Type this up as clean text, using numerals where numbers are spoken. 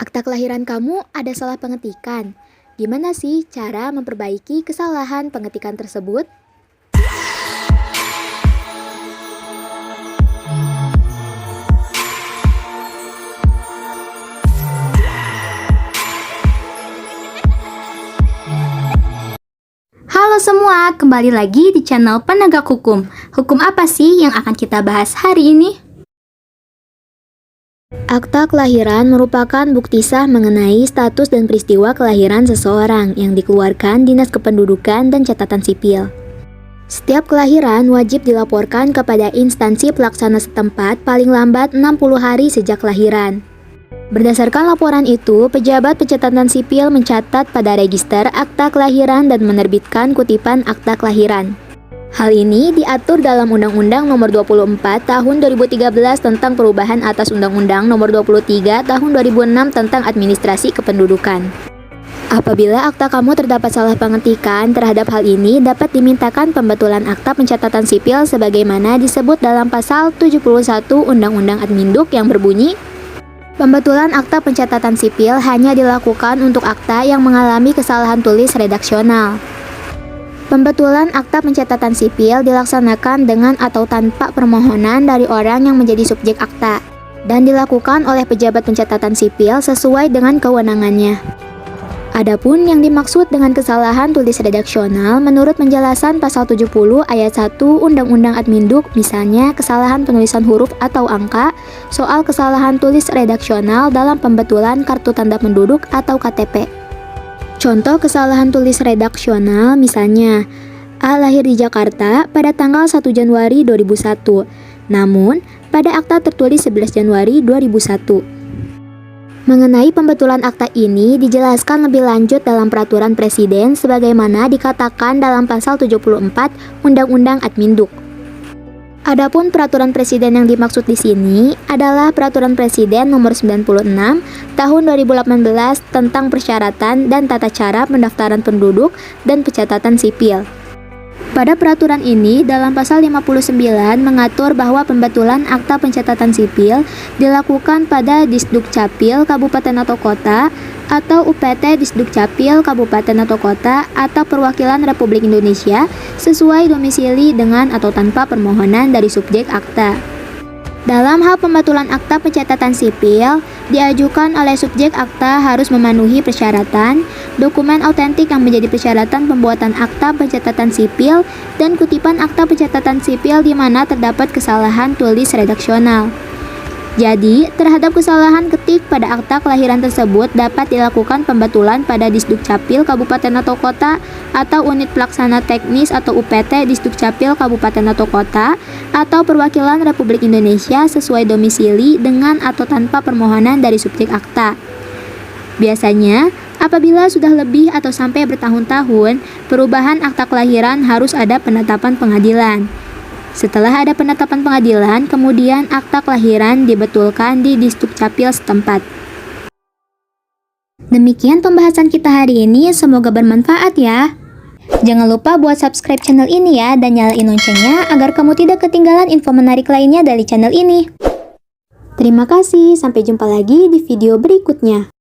Akta kelahiran kamu ada salah pengetikan. Gimana sih cara memperbaiki kesalahan pengetikan tersebut? Halo semua, kembali lagi di channel Penegak Hukum. Hukum apa sih yang akan kita bahas hari ini? Akta kelahiran merupakan bukti sah mengenai status dan peristiwa kelahiran seseorang yang dikeluarkan Dinas Kependudukan dan Catatan Sipil. Setiap kelahiran wajib dilaporkan kepada instansi pelaksana setempat paling lambat 60 hari sejak kelahiran. Berdasarkan laporan itu, pejabat pencatatan sipil mencatat pada register akta kelahiran dan menerbitkan kutipan akta kelahiran. Hal ini diatur dalam Undang-Undang Nomor 24 Tahun 2013 tentang perubahan atas Undang-Undang Nomor 23 Tahun 2006 tentang Administrasi Kependudukan. Apabila akta kamu terdapat salah pengetikan terhadap hal ini, dapat dimintakan pembetulan akta pencatatan sipil sebagaimana disebut dalam pasal 71 Undang-Undang Adminduk yang berbunyi, pembetulan akta pencatatan sipil hanya dilakukan untuk akta yang mengalami kesalahan tulis redaksional. Pembetulan akta pencatatan sipil dilaksanakan dengan atau tanpa permohonan dari orang yang menjadi subjek akta dan dilakukan oleh pejabat pencatatan sipil sesuai dengan kewenangannya. Adapun yang dimaksud dengan kesalahan tulis redaksional menurut penjelasan pasal 70 ayat 1 Undang-Undang Adminduk, misalnya kesalahan penulisan huruf atau angka, soal kesalahan tulis redaksional dalam pembetulan kartu tanda penduduk atau KTP. Contoh kesalahan tulis redaksional misalnya, A lahir di Jakarta pada tanggal 1 Januari 2001, namun pada akta tertulis 11 Januari 2001. Mengenai pembetulan akta ini dijelaskan lebih lanjut dalam Peraturan Presiden sebagaimana dikatakan dalam pasal 74 Undang-Undang Adminduk. Adapun Peraturan Presiden yang dimaksud di sini adalah Peraturan Presiden Nomor 96 Tahun 2018 tentang persyaratan dan tata cara pendaftaran penduduk dan pencatatan sipil. Pada peraturan ini, dalam pasal 59 mengatur bahwa pembetulan akta pencatatan sipil dilakukan pada Disduk Capil Kabupaten atau Kota atau UPT Disduk Capil Kabupaten atau Kota atau perwakilan Republik Indonesia sesuai domisili dengan atau tanpa permohonan dari subjek akta. Dalam hal pembetulan akta pencatatan sipil, diajukan oleh subjek akta harus memenuhi persyaratan, dokumen autentik yang menjadi persyaratan pembuatan akta pencatatan sipil, dan kutipan akta pencatatan sipil di mana terdapat kesalahan tulis redaksional. Jadi, terhadap kesalahan ketik pada akta kelahiran tersebut dapat dilakukan pembetulan pada Disduk Capil Kabupaten atau Kota atau Unit Pelaksana Teknis atau UPT Disduk Capil Kabupaten atau Kota atau perwakilan Republik Indonesia sesuai domisili dengan atau tanpa permohonan dari subjek akta. Biasanya, apabila sudah lebih atau sampai bertahun-tahun, perubahan akta kelahiran harus ada penetapan pengadilan. Setelah ada penetapan pengadilan, kemudian akta kelahiran dibetulkan di Disduk Capil setempat. Demikian pembahasan kita hari ini, semoga bermanfaat ya. Jangan lupa buat subscribe channel ini ya dan nyalain loncengnya agar kamu tidak ketinggalan info menarik lainnya dari channel ini. Terima kasih, sampai jumpa lagi di video berikutnya.